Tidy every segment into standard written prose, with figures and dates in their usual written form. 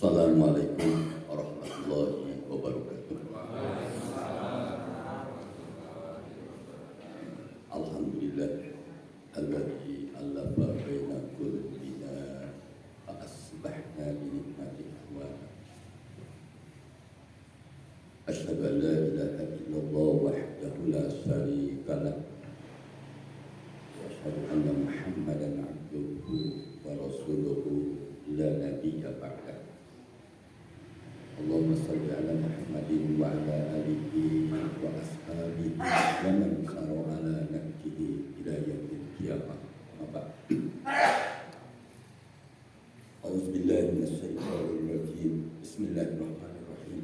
Assalamualaikum warahmatullahi wabarakatuh. Alhamdulillah alladzi allafa baina qulubina fa asbahna bi ni'matihi ikhwana. Asyhadu an la ilaha illallah wahdahu la syarika lah. Wa asyhadu anna Muhammadan abduhu wa rasuluhu la nabiyya ba'dah. Allahumma salli ala Muhammadin wa ala alihi wa ashabihi wa man sara ala nahjihi ila yaumil qiyamah. A'udzu billahi minasy syaithanir rajim. Bismillahirrahmanirrahim.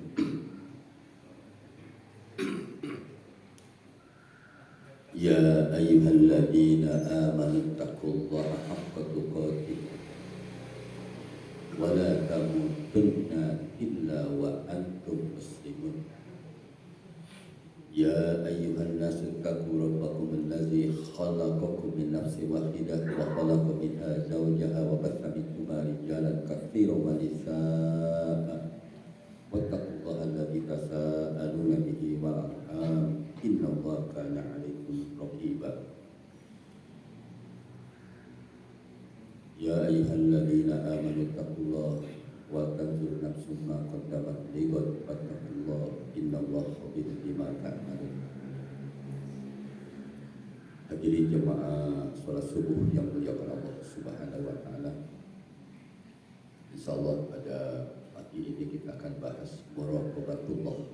Ya ayyuhalladzina amanu taqullaha haqqa tuqatih wa la tamutunna illa wa antum muslimun. Ya ayyuhan nasu taqu rabbakum allazi khalaqakum min nafsin wahidah wa khalaqa minha zawjaha wa batha minhuma rijalan katsiran wa nisaa'a wattaqullaha allazi tasaaluna bihi wal arham innallaha kana 'alaikum raqiba. Ya ayyuhalladzina amanu taqullaha wa tanzur nafsum ma qaddamat lighad wattaqullaha innallaha khabirum bima ta'malun. Hadirin jemaah salat subuh yang muliakan Allah Subhanahu wa taala. Insyaallah pada pagi ini kita akan bahas muraqabatullah.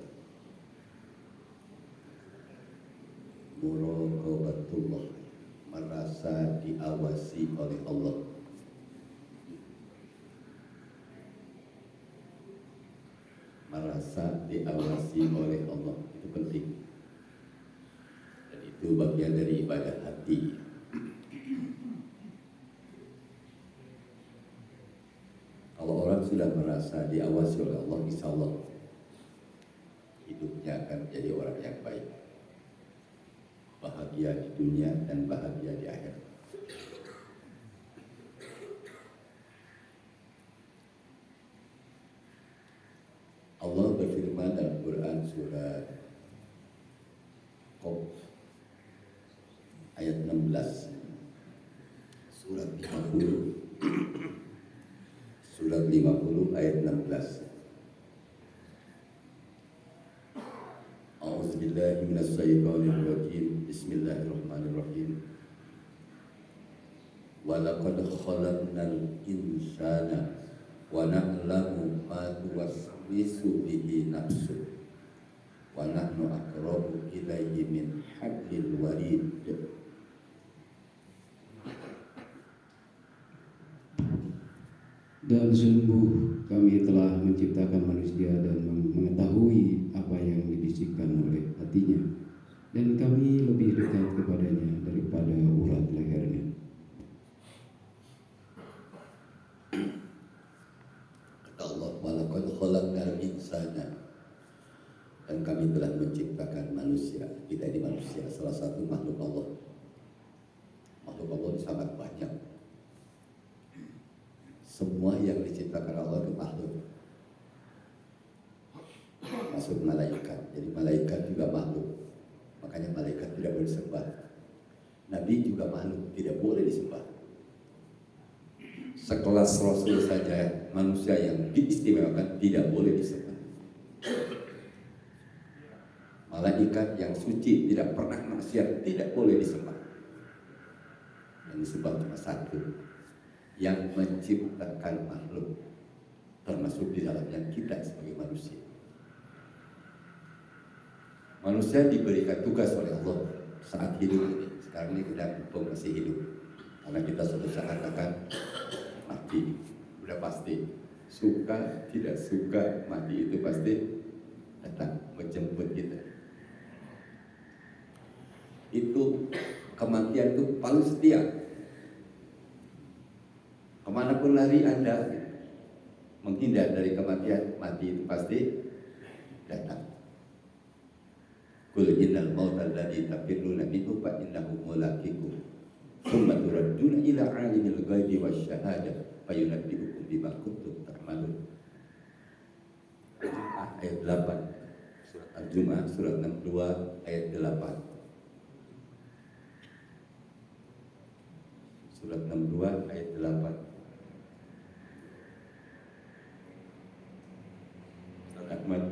Muraqabatullah, merasa diawasi oleh Allah. Merasa diawasi oleh Allah itu penting, dan itu bagian dari ibadah hati. Kalau orang sudah merasa diawasi oleh Allah, insya Allah hidupnya akan menjadi orang yang baik, bahagia di dunia dan bahagia di akhirat. Allah berfirman dalam Quran surat Qaf ayat 16, surat 50, surat 50 ayat 16. A'udzubillahi minasyaitonir rajim. Bismillahirrahmanirrahim. Wa laqad khalaqnal insana wa na'lamu ma tuwaswisu bihi nafsuh wa nahnu aqrabu ilayhi min hablil warid. Dan sungguh kami telah menciptakan manusia dan mengetahui apa yang dibisikkan oleh hatinya, dan kami lebih dekat kepadanya daripada urat lehernya. Allah walaqad khalaqnal insana, dan kami telah menciptakan manusia. Kita ini manusia, salah satu makhluk Allah. Makhluk Allah sangat banyak. Semua yang diciptakan Allah itu makhluk, masuk malaikat. Jadi malaikat juga makhluk, makanya malaikat tidak boleh disembah. Nabi juga makhluk, tidak boleh disembah. Sekelas Rasul saja, manusia yang diistimewakan, tidak boleh disembah. Malaikat yang suci, tidak pernah maksiat, tidak boleh disembah. Yang disembah cuma satu, yang menciptakan makhluk, termasuk di dalamnya kita sebagai manusia. Manusia diberikan tugas oleh Allah saat hidup ini. Sekarang ini kita masih hidup, karena kita suatu saat akan mati, sudah pasti. Suka tidak suka, mati itu pasti datang menjemput kita. Itu kematian itu paling setia. Kemanapun lari Anda, menghindar dari kematian, mati itu pasti datang. Qul innal mauta alladzi tafirruna minhu fa innahu mulaqikum tsumma turadduna ila 'alimil ghaibi wasyahada fayunabbi'ukum bima kuntum ta'malun. Al-Jumu'ah ayat 8. Surat Al-Jumu'ah surat 62 ayat 8. Surat 62 ayat 8. Surat Ahmad.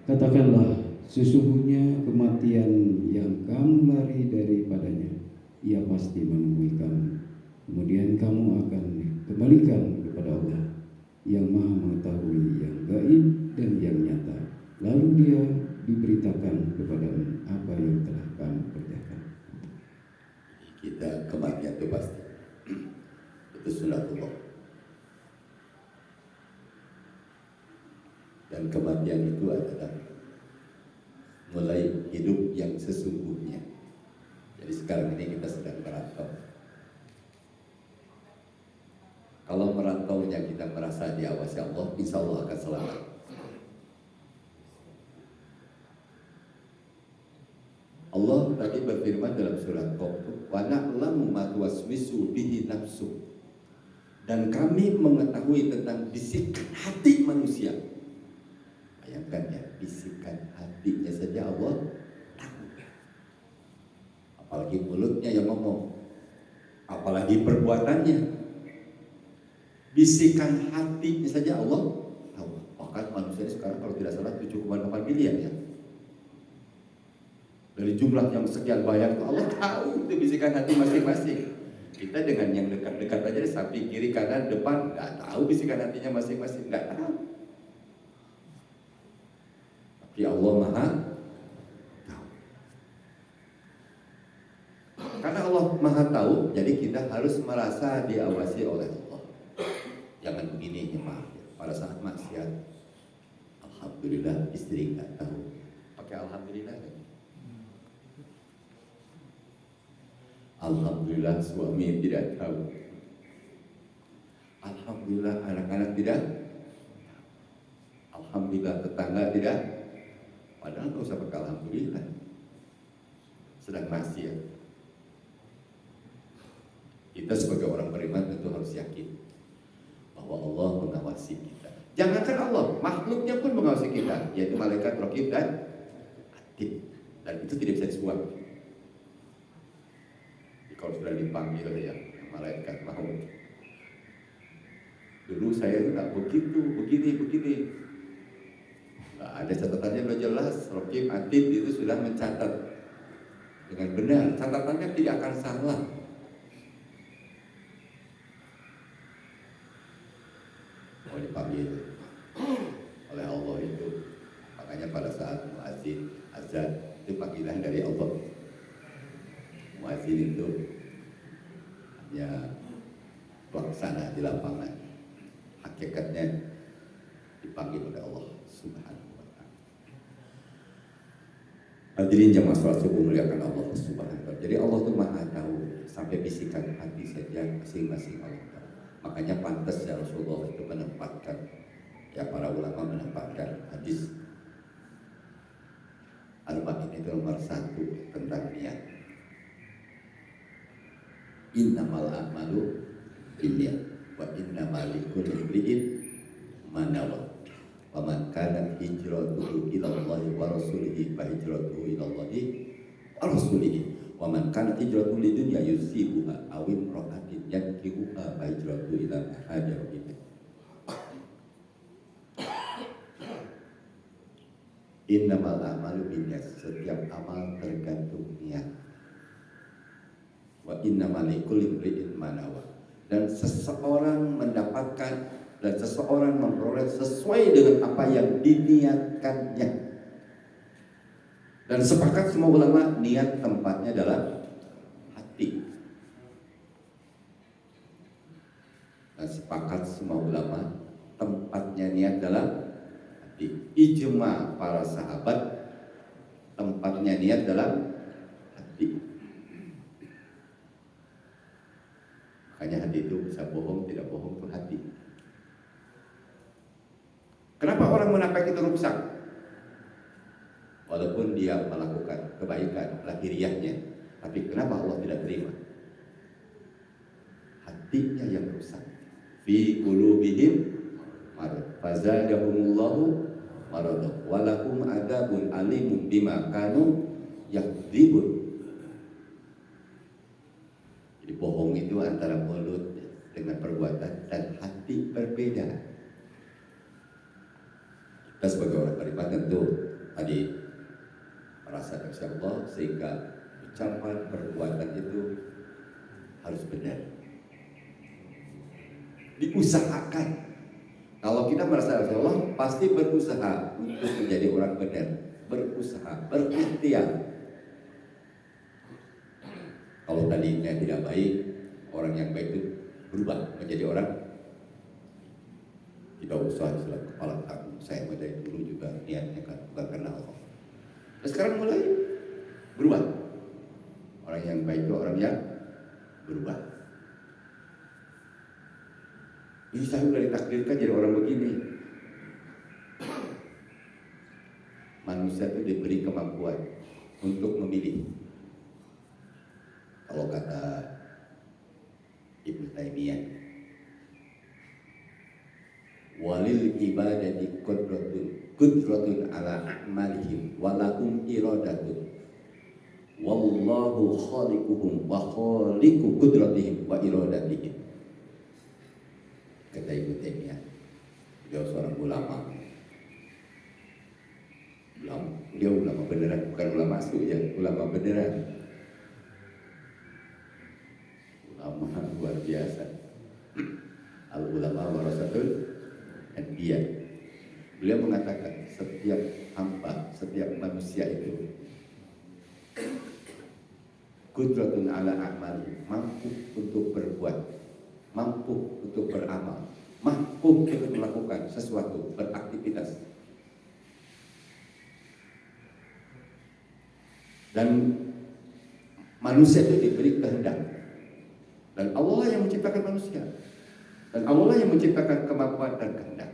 Katakanlah, sesungguhnya kematian yang kamu lari daripadanya, ia pasti menemui kamu. Kemudian kamu akan kembalikan kepada Allah yang maha mengetahui yang gaib dan yang nyata. Lalu dia diberitakan kepadamu apa yang telah kamu kerjakan. Kita kematian itu pasti. Itu sunatullah. Dan kematian itu adalah mulai hidup yang sesungguhnya. Jadi sekarang ini kita sedang merantau. Kalau merantaunya kita merasa diawasi Allah, insya Allah akan selamat. Allah tadi berfirman dalam surat Qaf, wa na'lamu ma tuwaswisu bihi nafsu. Dan kami mengetahui tentang bisikan hati manusia. Bayangkan ya, bisikan hatinya saja Allah tahu. Apalagi mulutnya yang ngomong, apalagi perbuatannya. Bisikan hatinya saja Allah tahu. Bahkan manusia sekarang kalau tidak salah 7,8 miliar ya. Dari jumlah yang sekian banyak itu Allah tahu itu bisikan hati masing-masing. Kita dengan yang dekat-dekat aja, samping kiri kanan depan, nggak tahu bisikan hatinya masing-masing, nggak tahu. Tapi Allah maha tahu. Karena Allah maha tahu, jadi kita harus merasa diawasi oleh Allah. Jangan begini maaf. Pada saat maksiat, alhamdulillah istri nggak tahu. Pakai alhamdulillah kan? Alhamdulillah suami tidak tahu. Alhamdulillah anak-anak tidak. Alhamdulillah tetangga tidak. Padahal nggak usah pakai alhamdulillah. Sedang maksiat. Kita sebagai orang beriman tentu harus yakin bahwa Allah mengawasi kita. Jangankan Allah, makhluknya pun mengawasi kita, yaitu malaikat raqib dan atid. Dan itu tidak bisa disuap. Kalau sudah dipanggil ya malaikat maut. Dulu saya nggak begitu, begini. Nggak ada catatannya udah jelas. Raqib atid itu sudah mencatat dengan benar. Catatannya tidak akan salah. Mau dipanggil oleh Allah itu, makanya pada saat muadzin azan itu panggilan dari Allah. Muadzin itu hanya pelaksana di lapangan, hakikatnya dipanggil oleh Allah Subhanahu wa ta'ala. Hadirin jamaah salat subuh muliakan Allah Subhanahu wa ta'ala. Jadi Allah itu maha tahu, sampai bisikan hati saja masing-masing Allah tahu. Makanya pantas ya Rasulullah itu menempatkan, ya para ulama menempatkan hadis Al-Baqarah itu nomor 1 tentang niat. Innamal a'malu binniyat wa innamal likulli imri'in ma nawa. Wa man kanat hijratuhu ila Allah wa rasulihi fa hijratuhu ila Allah wa rasulihi. Wa man kanat hijratuhu lidunya yusibuha aw imra'atin yankihuha fa hijratuhu ila ma hajara ilaihi. Innamal a'malu binniyat, setiap amal tergantung niat. Wa innamal likulli imri'in ma nawa. Dan seseorang mendapatkan dan seseorang memperoleh sesuai dengan apa yang diniatkannya. Dan sepakat semua ulama, niat tempatnya adalah hati. Dan sepakat semua ulama, tempatnya niat adalah hati. Ijma para sahabat, tempatnya niat adalah hati. Makanya hati itu bisa bohong, tidak bohong itu hati. Kenapa orang munafik itu rusak? Walaupun dia melakukan kebaikan lahiriahnya, tapi kenapa Allah tidak terima? Hatinya yang rusak. fi qulubihim marad fazadahumullahu marad walakum adzabun alimun bima kanu yakdzibun. Jadi bohong itu antara mulut dengan perbuatan dan hati berbeda. Kita sebagai orang beriman tentu tadi merasa insya Allah sehingga ucapan perbuatan itu harus benar. Diusahakan. Kalau kita merasa insya Allah pasti berusaha untuk menjadi orang benar, berusaha, berikhtiar. Kalau tadinya tidak baik, orang yang baik itu berubah menjadi orang tidak usah istilah kepala takut. Saya dari dulu juga niatnya kan bukan karena Allah. Nah, sekarang mulai berubah. Orang yang baik itu orang yang berubah. Ini saya sudah ditakdirkan jadi orang begini. Manusia itu diberi kemampuan untuk memilih. Kalau kata Ibnu Taimiyah, walil ibadati qudratun ala a'malihim walahum iradatun wallahu khaliquhum wa khaliqu qudratihim wa iradatihim. Kata Ibnu Taimiyah, beliau seorang ulama. Dia ulama beneran, bukan ulama asli ya, ulama beneran. Ulama luar biasa. Al ulama warasatul anbiya. Beliau mengatakan setiap hamba, setiap manusia itu qudratun ala a'mali, mampu untuk berbuat, mampu untuk beramal, mampu untuk melakukan sesuatu, beraktivitas. Dan manusia itu diberi kehendak. Dan Allah yang menciptakan manusia. Dan Allah yang menciptakan kemampuan dan kehendak.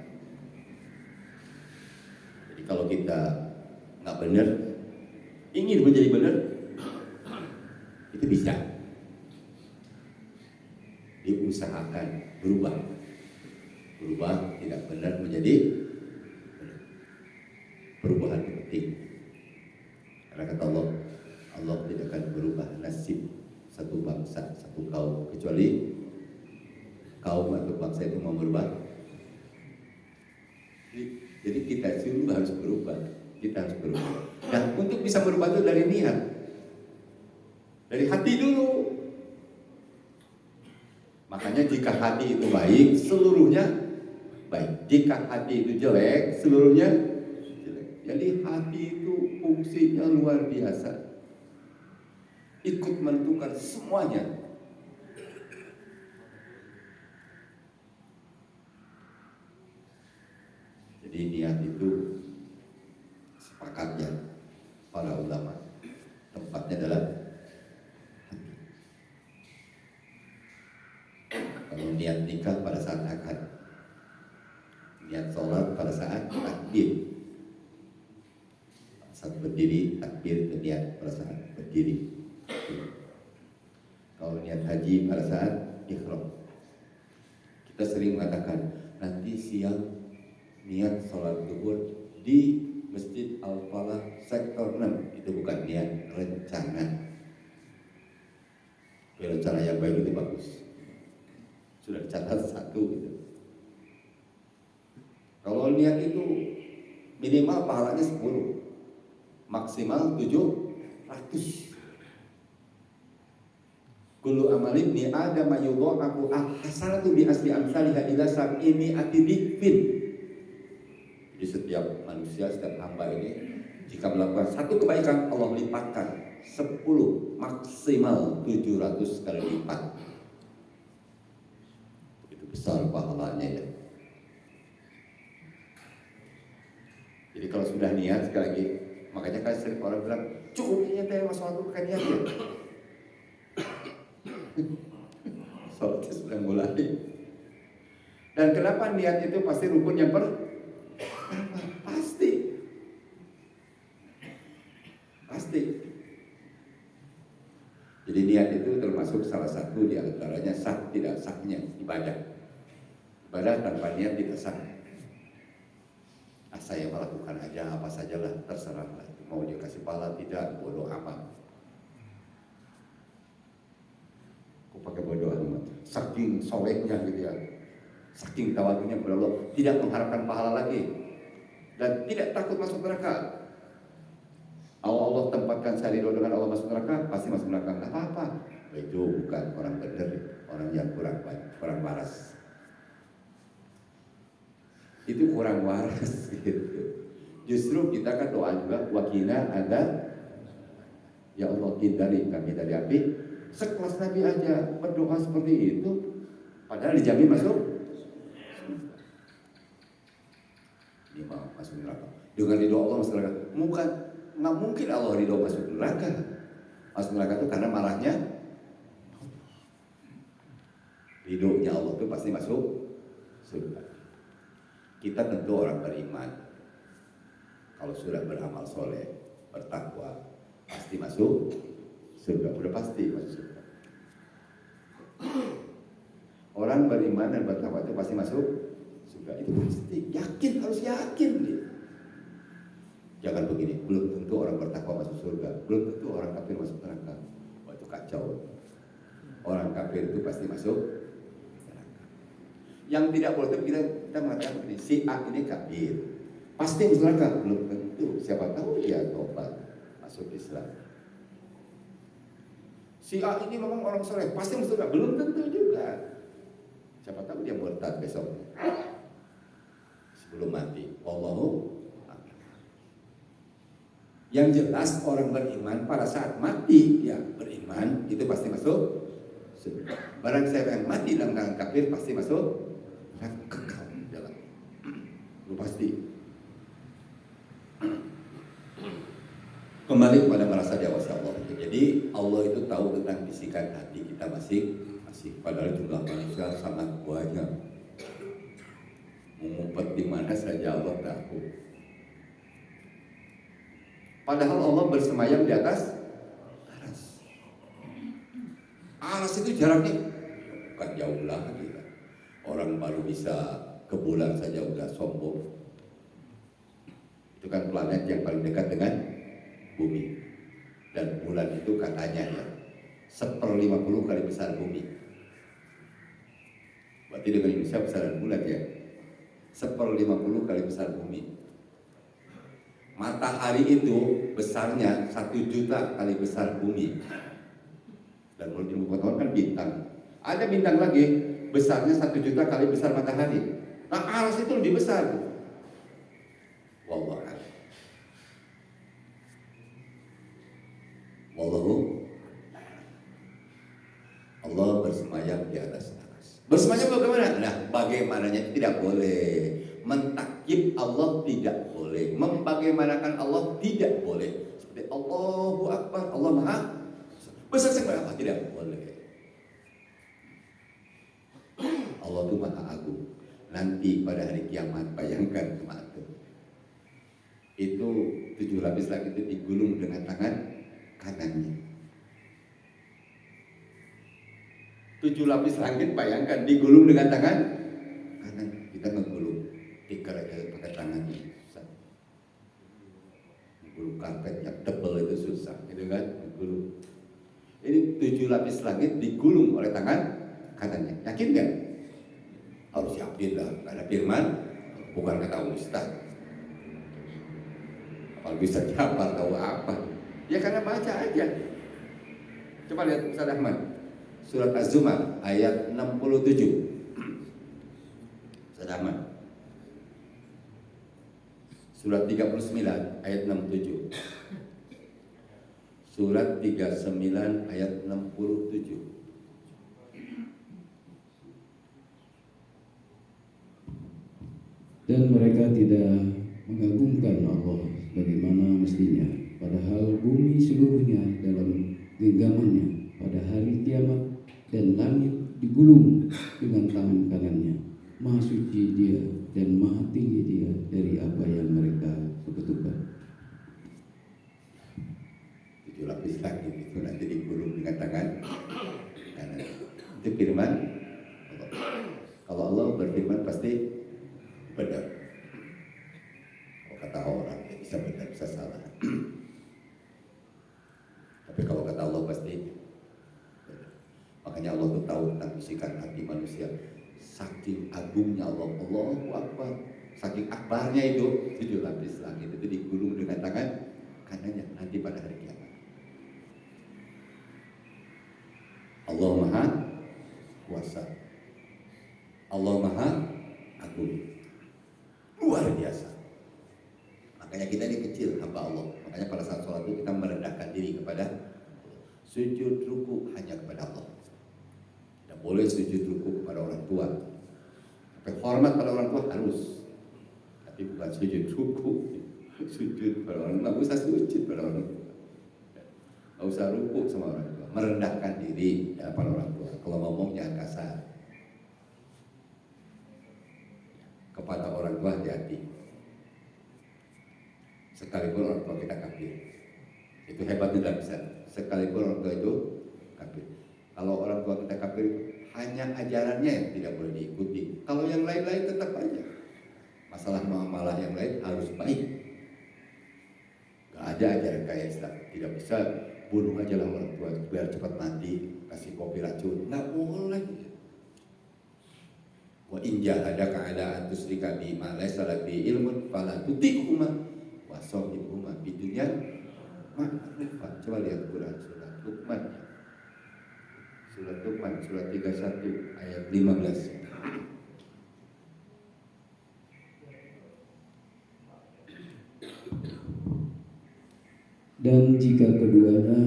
Jadi kalau kita nggak benar, ingin menjadi benar, itu bisa. Diusahakan berubah. Berubah tidak benar menjadi benar. Perubahan itu penting. Karena kata Allah, Allah tidak akan berubah nasib satu bangsa, satu kaum kecuali kaum atau bangsa itu mau berubah. Jadi kita semua harus berubah. Kita harus berubah. Dan untuk bisa berubah itu dari niat, dari hati dulu. Makanya jika hati itu baik, seluruhnya baik. Jika hati itu jelek, seluruhnya jelek. Jadi hati itu fungsinya luar biasa. Ikut menentukan semuanya. Jadi niat itu sepakatnya para ulama, tempatnya adalah hati. Kalau niat nikah pada saat akad, niat sholat pada saat takbir, saat berdiri takbir itu niat pada saat berdiri. Kalau niat haji pada saat ihram. Kita sering mengatakan nanti siang niat sholat zuhur di Masjid Al-Falah sektor 6. Itu bukan niat, rencana. Rencana yang baik itu bagus. Sudah dicatat satu gitu. Kalau niat itu minimal pahalanya 10, maksimal 700. Kullu amalin ni adama yudha'afu al-hasanatu bi asli amsalha ila sab'ini atidifin. Jadi setiap manusia, setiap hamba ini jika melakukan satu kebaikan, Allah lipatkan 10, maksimal 700 kali lipat. Itu besar pahalanya ya. Jadi kalau sudah niat, sekali lagi, makanya kan sering orang bilang cukup niat ya, masalah itu bukan niat ya. Sholatnya sudah mulai. Dan kenapa niat itu pasti rukun yang pasti. Jadi niat itu termasuk salah satu di antaranya sah tidak sahnya ibadah. Ibadah tanpa niat tidak sah. Saya melakukan aja apa sajalah, terserahlah. Mau dia kasih pahala tidak, bodoh amat. Aku pakai bodoh amat. Saking solehnya gitu ya, saking tawadunya kepada Allah, tidak mengharapkan pahala lagi dan tidak takut masuk neraka. Allah tempatkan saya ridho dengan Allah masuk neraka, pasti masuk neraka, nggak apa-apa. Itu bukan orang benar, orang yang kurang baik, kurang waras. Itu kurang waras gitu. Justru kita kan doa juga, wakina ada, ya Allah hindari kami dari api. Sekelas Nabi aja berdoa seperti itu, padahal dijamin masuk. Ini mau masuk neraka. Dengan ridho Allah masuk neraka. Nggak mungkin Allah ridho masuk neraka. Masuk neraka itu karena marahnya. Ridhonya Allah itu pasti masuk surga. Kita tentu orang beriman. Kalau sudah beramal soleh, bertakwa, pasti masuk surga. Udah pasti masuk surga. Orang beriman dan bertakwa itu pasti masuk surga. Itu pasti. Yakin, harus yakin gitu. Jangan begini, belum tentu orang bertakwa masuk surga, belum tentu orang kafir masuk neraka. Wah, itu kacau. Orang kafir itu pasti masuk neraka. Yang tidak boleh itu kita mengatakan begini, si A ini kafir, pasti masuk neraka, belum tentu. Siapa tahu dia tobat masuk Islam. Si A ini memang orang soleh, pasti masuk surga, belum tentu juga. Siapa tahu dia murtad besok sebelum mati. Wallahu. Yang jelas orang beriman pada saat mati ya beriman itu pasti masuk surga. Barang siapa yang mati dalam keadaan kafir pasti masuk kekal dalam. Itu pasti. Kembali kepada merasa dewasa Allah. Jadi Allah itu tahu tentang bisikan hati kita masing-masing. Padahal jumlah manusia sangat banyak. Mengumpet di mana saja Allah tahu. Padahal Allah bersemayam di atas aras. Aras itu jaraknya bukan jauh lagi. Orang baru bisa ke bulan saja udah sombong. Itu kan planet yang paling dekat dengan bumi. Dan bulan itu katanya ya 1/50 kali besar bumi. Berarti dengan Indonesia besaran bulan ya 1/50 kali besar bumi. Matahari itu besarnya 1 juta kali besar bumi. Dan menurut ilmu pengetahuan kan bintang. Ada bintang lagi besarnya 1 juta kali besar matahari. Nah aras itu lebih besar. Wallahu a'lam. Wallahu. Allah bersemayam di atas aras. Bersemayam bagaimana? Nah bagaimananya itu tidak boleh. Mentakjib Allah tidak boleh, membagaimanakan Allah tidak boleh. Seperti Allahu Akbar, Allah Maha besar sekali, apa tidak boleh. Allah itu Maha Agung. Nanti pada hari kiamat bayangkan teman-teman. Itu 7 lapis langit itu digulung dengan tangan kanannya. 7 lapis langit bayangkan digulung dengan tangan kanan. Kita menggulung tikar aja pakai tangannya susah. Menggulung karpet yang tebal itu susah, gitu kan? Menggulung. Ini 7 lapis langit digulung oleh tangan kanannya. Yakin kan? Harus yakin lah. Karena firman bukan kata Ustaz. Apalagi bisa Jafar tahu apa? Ya karena baca aja. Coba lihat Ustaz Ahmad. Surat Az-Zumar ayat 67. Ustaz Ahmad. Surat 39 ayat 67. Surat 39 ayat 67. Dan mereka tidak mengagungkan Allah bagaimana mestinya, padahal bumi seluruhnya dalam genggamannya pada hari kiamat dan langit digulung dengan tangan kanannya. Maha suci Dia dan maha tinggi Dia dari apa yang mereka sekutukan. 7 lapis langit itu nanti digulung dengan tangan kanan. Itu firman Allah. Kalau Allah berfirman pasti benar. Kalau kata orang ya bisa benar, bisa salah. Tapi kalau kata Allah pasti benar. Makanya Allah tuh tahu tentang bisikan hati manusia. Saking agungnya Allah, Allahu Akbar. Saking akbarnya itu 7 lapis langit itu digulung dengan tangan kanannya nanti pada hari kiamat. Allah Maha Kuasa, Allah Maha Agung, luar biasa. Makanya kita ini kecil hamba Allah. Makanya pada saat sholat itu kita merendahkan diri kepada sujud ruku hanya kepada Allah. Tidak boleh sujud ruku kepada orang tua. Tapi hormat pada orang tua harus. Tapi bukan sujud ruku, sujud pada orang tua. Nggak usah sujud pada orang tua. Nggak usah ruku sama orang tua. Merendahkan diri ya, pada orang tua. Kalau ngomong jangan kasar. Kepada orang tua hati-hati. Sekalipun orang tua kita kafir. Itu hebatnya tidak bisa. Sekalipun orang tua itu kafir. Kalau orang tua kita kafir, hanya ajarannya yang tidak boleh diikuti. Kalau yang lain-lain tetap aja. Masalah muamalah yang lain harus baik. Gak ada ajaran kayak Islam. Tidak bisa bunuh aja lah orang tua biar cepat mati, kasih kopi racun. Nggak boleh. Wa in jahadaka ala an tusyrika bi ma laysa laka bi ilmun fala tuti'huma wa sahibhuma fid dunya ma'rufah. Coba lihat Quran surat Luqman. Surat Luqman surat 31 ayat 15. Dan jika keduanya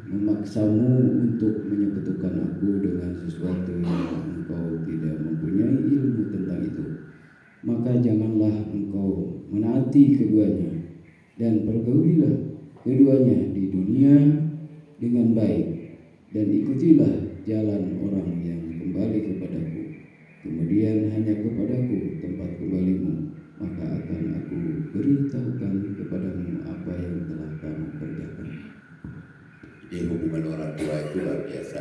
memaksamu untuk menyekutukan aku dengan sesuatu yang engkau tidak mempunyai ilmu tentang itu, maka janganlah engkau menaati keduanya, dan pergaulilah keduanya di dunia dengan baik, dan ikutilah jalan orang yang kembali kepadaku. Kemudian hanya kepadaku tempat kembalimu, maka akan aku beritahukan kepadamu apa yang telah kamu kerjakan. Jadi hubungan orang tua itu luar biasa.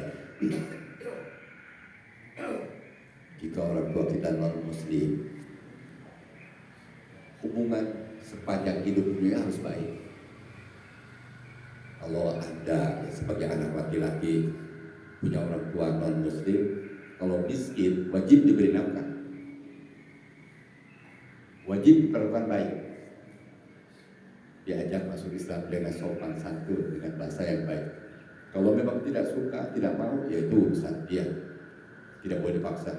Jika orang tua kita non muslim, hubungan sepanjang hidup dunia harus baik. Kalau Anda ya, sebagai anak laki-laki punya orang tua non muslim, kalau miskin wajib diberi nafkah, wajib perlakuan baik, diajak masuk Islam dengan sopan santun, dengan bahasa yang baik. Kalau memang tidak suka, tidak mau, ya itu urusan dia, tidak boleh dipaksa.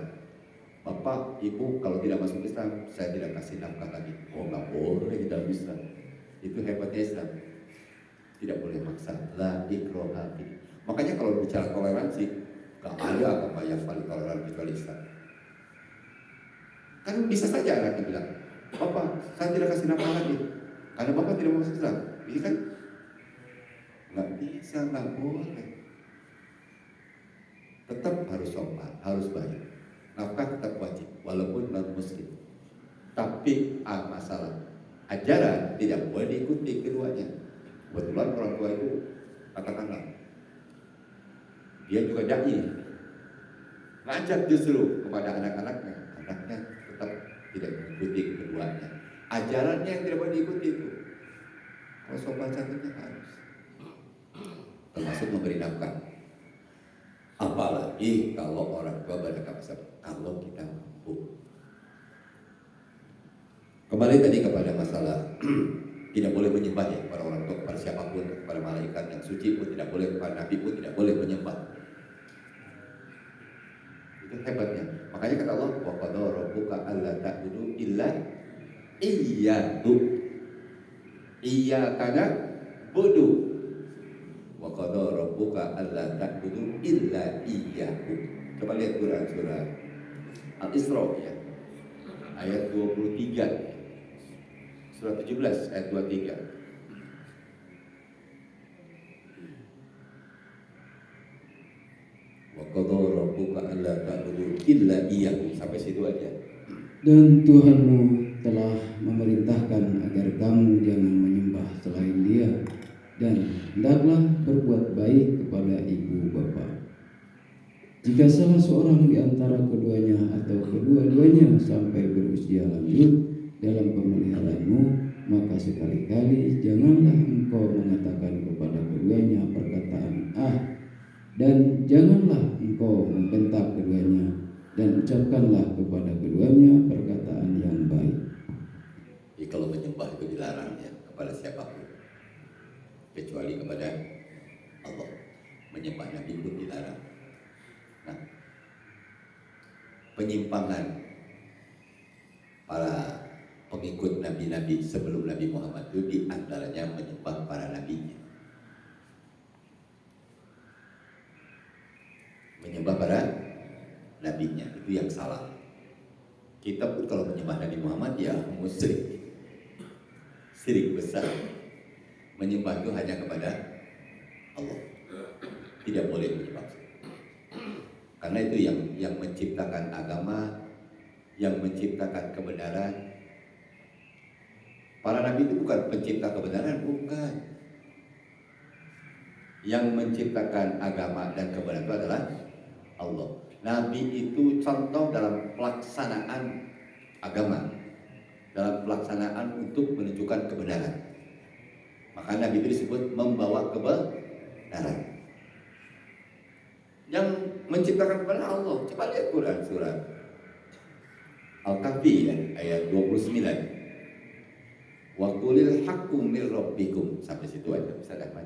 Bapak, ibu, kalau tidak masuk Islam, saya tidak kasih nafkah lagi. Oh, nggak boleh dalam Islam. Itu hebatnya Islam. Tidak boleh maksa. La ikraha fi. Makanya kalau bicara toleransi, nggak ada agama yang paling toleran kecuali Islam. Kan bisa saja anaknya bilang, Bapak, saya tidak kasih nafkah lagi karena Bapak tidak masuk Islam. Ini kan nggak bisa, nggak boleh. Tetap harus sopan, harus baik. Nafkah tetap wajib, walaupun non muslim. Tapi masalah ajaran tidak boleh diikuti keduanya. Kebetulan orang tua itu katakanlah dia juga dai, ngajak justru kepada anak-anaknya, anaknya tetap tidak mengikuti keduanya. Ajarannya yang tidak boleh diikuti itu. Kalau sopan santunnya harus, termasuk memberi nafkah. Apalagi kalau orang tua berkata kalau kita mampu. Kembali tadi kepada masalah tidak boleh menyembah ya kepada orang tua, kepada siapapun, kepada malaikat yang suci pun tidak boleh, kepada nabi pun tidak boleh menyembah. Itu hebatnya. Makanya kata Allah, wa qada rabbuka alla ta'budu illa iyyahu. Iyyaka na'budu. Wa qada rabbuka alla ta'budu illa iyyahu. Coba lihat Quran surah Al-Isra ya. Ayat 23. Surah 17 ayat 23. Wa qada rabbuka alla ta'budu illa iyyahu. Sampai situ aja. Dan Tuhanmu telah memerintahkan agar kamu jangan menyembah selain Dia, dan hendaklah berbuat baik kepada ibu bapa. Jika Jika salah seorang di antara keduanya atau kedua-duanya sampai berusia lanjut dalam pemeliharaanmu, maka sekali-kali janganlah engkau mengatakan kepada keduanya perkataan dan janganlah engkau membentak keduanya, dan ucapkanlah kepada keduanya perkataan yang baik. Jadi kalau menyembah itu dilarang ya kepada siapapun, kecuali kepada Allah. Menyembah Nabi itu dilarang. Nah, penyimpangan para pengikut nabi-nabi sebelum Nabi Muhammad itu diantaranya menyembah para nabinya. Menyembah para nabinya itu yang salah. Kita pun kalau menyembah Nabi Muhammad ya musyrik, syirik besar. Menyembah itu hanya kepada Allah, tidak boleh menyembah. Karena itu yang menciptakan agama, yang menciptakan kebenaran. Para nabi itu bukan pencipta kebenaran, bukan. Yang menciptakan agama dan kebenaran itu adalah Allah. Nabi itu contoh dalam pelaksanaan agama, dalam pelaksanaan untuk menunjukkan kebenaran. Maka Nabi itu disebut membawa kebenaran. Yang menciptakan kebenaran Allah. Coba lihat Quran surat Al-Kahfi ya, ayat 29. Wa qulil haqqu mir rabbikum, sampai situ aja bisa dapat.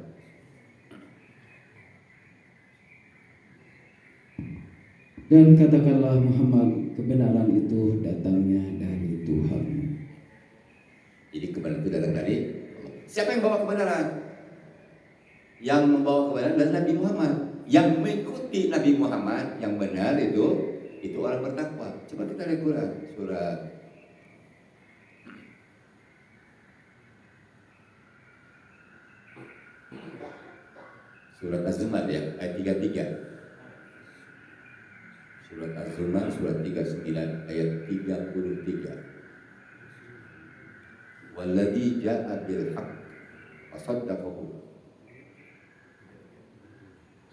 Dan katakanlah Muhammad, kebenaran itu datangnya dari Tuhan. Jadi kebenaran itu datang dari Allah. Siapa yang bawa kebenaran? Yang membawa kebenaran adalah Nabi Muhammad. Yang mengikuti Nabi Muhammad yang benar itu orang bertakwa. Coba kita lihat Quran surat Az-Zumar ya, ayat 33. Surat Az-Zumar surat 39 ayat 33. Walladzi ja'a bil haqq wa saddaqahu.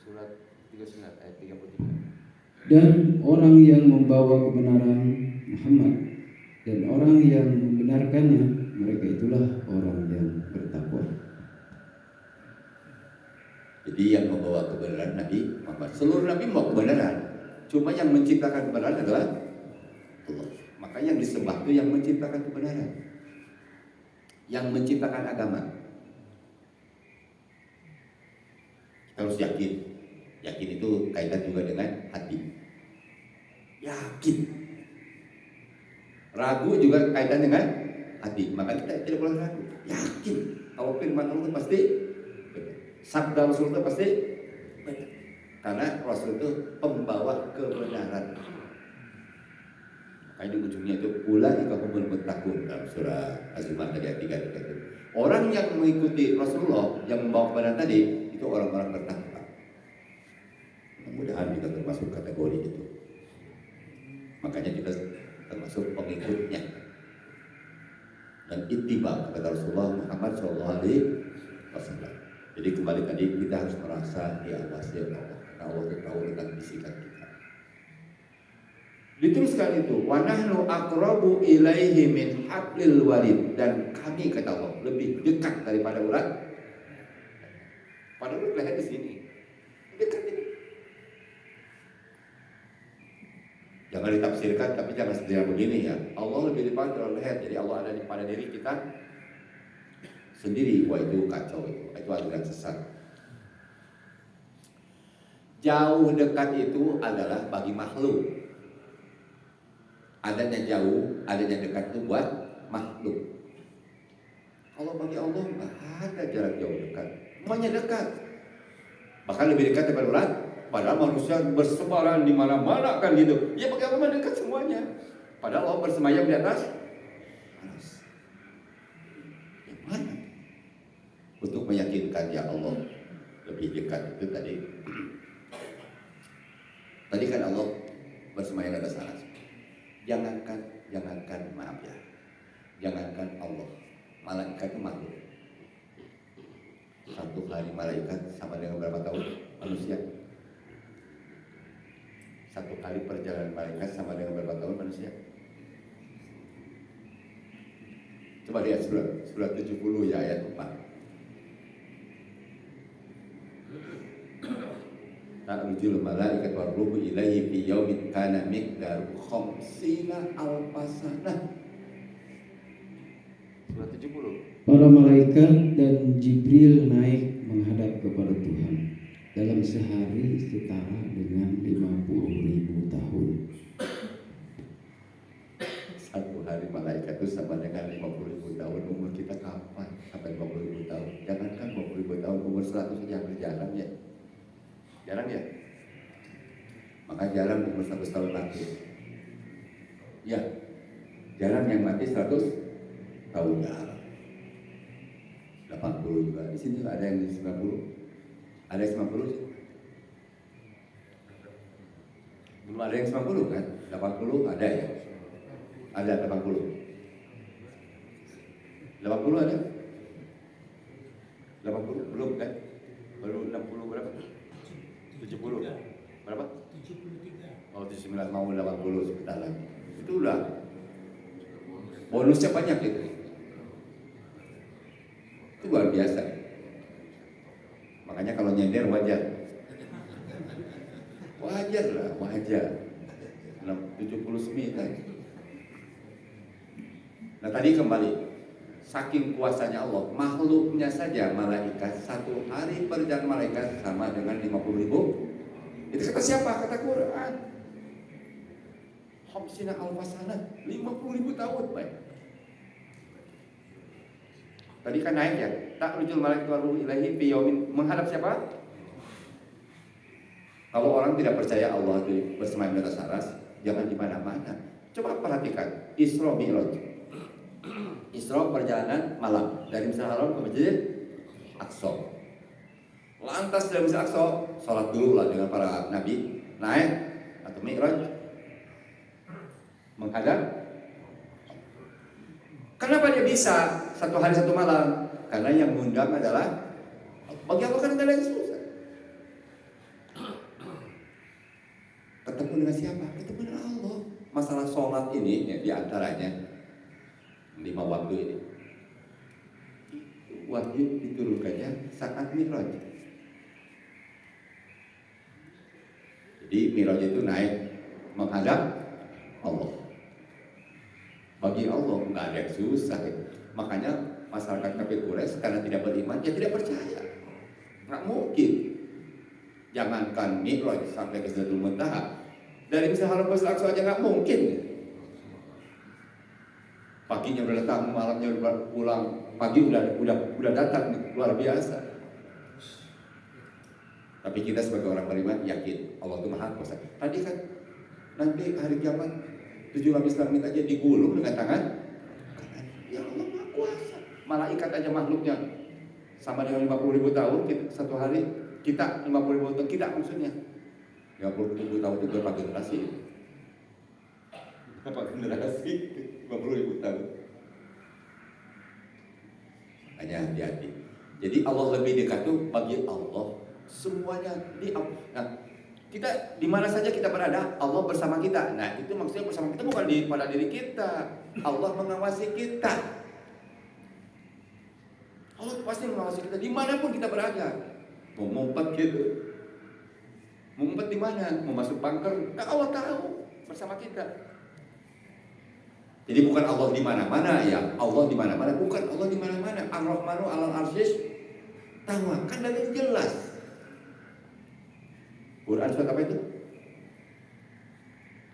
Surat 39 ayat 33. Dan orang yang membawa kebenaran Muhammad dan orang yang membenarkannya, mereka itulah orang yang bertakwa. Jadi yang membawa kebenaran Nabi Muhammad. Seluruh Nabi membawa kebenaran. Cuma yang menciptakan kebenaran adalah Allah. Maka yang disembah itu yang menciptakan kebenaran, yang menciptakan agama. Kita harus yakin. Yakin itu kaitan juga dengan hati. Yakin. Ragu juga kaitan dengan hati. Maka kita tidak boleh ragu. Yakin. Kalau firman Allah pasti benar. Sabda Rasul itu pasti benar. Karena Rasul itu pembawa kebenaran. Makanya di ujungnya itu ulaika humul muttaqun dalam surah Az-Zumar tadi ayat 33 itu. Orang yang mengikuti Rasulullah yang membawa kebenaran tadi itu orang-orang bertakwa. Mudah-mudahan kita termasuk kategori itu. Makanya kita termasuk pengikutnya. Dan ittiba kata Rasulullah Muhammad SAW. Jadi kembali tadi kita harus merasa diawasi oleh Allah. Allah tahu tentang bisikan kita. Diteruskan itu, wa nahnu aqrabu ilaihi min hablil warid, dan kami kata Allah lebih dekat daripada urat. Padahal leher di sini. Dekat ini. Jangan ditafsirkan, tapi jangan sendiri begini ya. Allah lebih dekat dari leher, jadi Allah ada di pada diri kita sendiri. Wah itu kacau itu aliran sesat. Jauh dekat itu adalah bagi makhluk. Adanya jauh, adanya dekat itu buat makhluk. Kalau bagi Allah nggak ada jarak jauh dekat, semuanya dekat. Bahkan lebih dekat daripada urat. Padahal manusia bersebaran di mana-mana kan gitu. Ya bagi Allah dekat semuanya. Padahal Allah bersemayam di atas. Gimana? Untuk meyakinkan ya Allah lebih dekat itu tadi kan Allah bersemayam di atas aras. Jangankan maaf ya. Jangankan Allah, malaikat itu makhluk. Satu hari malaikat sama dengan berapa tahun manusia? Satu kali perjalanan malaikat sama dengan berapa tahun manusia? Coba lihat surat 70 ya ayat 4. Ta'rujul malaikat warruhu ilaihi fi yaumin kana miqdaru khamsina alfasana. Surat 70. Para malaikat dan Jibril naik menghadap kepada Tuhan dalam sehari setara dengan 50.000 tahun. Satu hari malaikat itu sama dengan 50.000 tahun. Umur kita kapan sampai 50.000 tahun? Jangankan 50.000 tahun, umur 100 aja berjalan ya. Jarang ya? Maka jarang umur 100 tahun mati. Ya, jarang yang mati 100 tahun. 80 juga. Di sini ada yang di 90. Ada yang 90 sih. Belum ada yang 90 kan? 80 ada ya? Ada 80. 80 ada? 80 belum kan? Baru 60 berapa? 70. Berapa? 73. Oh, 79 mau 80 sebentar lagi. Itu udah bonusnya banyak gitu. Itu luar biasa. Makanya kalau nyender wajar. Wajar lah, wajar. 79. Nah tadi kembali, saking kuasanya Allah, makhluknya saja malaikat, satu hari perjalanan malaikat sama dengan 50.000. Itu kata siapa? Kata Quran. Khamsina alfasana, 50.000 tahun, baik. Tadi kan naik ya, ta'rujul malaikat warruhu ilaihi fi yaumin, menghadap siapa? Kalau orang tidak percaya Allah itu bersemayam di atas aras, jangan di mana-mana. Coba perhatikan Isra Mi'raj. Isra perjalanan malam dari Masjidil Haram ke Masjid Aqsa. Lantas dari Masjid Aqsa, sholat dulu lah dengan para nabi, naik atau Mi'raj menghadap. Kenapa dia bisa satu hari satu malam? Karena yang mengundang adalah bagi Allah kan ada yang susah. Ketemu dengan siapa? Ketemu dengan Allah. Masalah sholat ini ya, diantaranya 5 waktu ini. Wahyu diturunkannya saat Mi'raj. Jadi Mi'raj itu naik menghadap Allah. Bagi Allah nggak ada yang susah. Makanya masyarakat kafir Quraisy karena tidak beriman, ya tidak percaya. Nggak mungkin. Jangankan Mi'raj sampai ke Sidratul Muntaha, dari Masjidil Haram ke Masjid Aqsa aja nggak mungkin. Paginya udah datang, malamnya udah pulang, pagi udah datang, luar biasa. Tapi kita sebagai orang beriman yakin Allah itu Maha Kuasa. Tadi kan nanti hari kiamat 7 lapis langit aja digulung dengan tangan kanan. Ya Allah Maha Kuasa. Malaikat aja makhluknya sama dengan 50.000 tahun kita, satu hari kita 50.000 tahun kita maksudnya 50.000 tahun itu berapa generasi? Berapa generasi? 50.000 tahun. Hanya hati-hati. Jadi Allah lebih dekat tuh bagi Allah semuanya di Allah. Nah, kita di mana saja kita berada, Allah bersama kita. Nah, itu maksudnya bersama kita bukan pada diri kita. Allah mengawasi kita. Allah pasti mengawasi kita dimanapun kita berada. Mau ngumpet gitu, mau ngumpet di mana, mau masuk bunker, nah Allah tahu bersama kita. Jadi bukan Allah di mana-mana ya, Allah di mana-mana, bukan Allah di mana-mana. Ar-Rahmanu 'alal 'arsy istawa, kan dari jelas. Quran surat apa itu?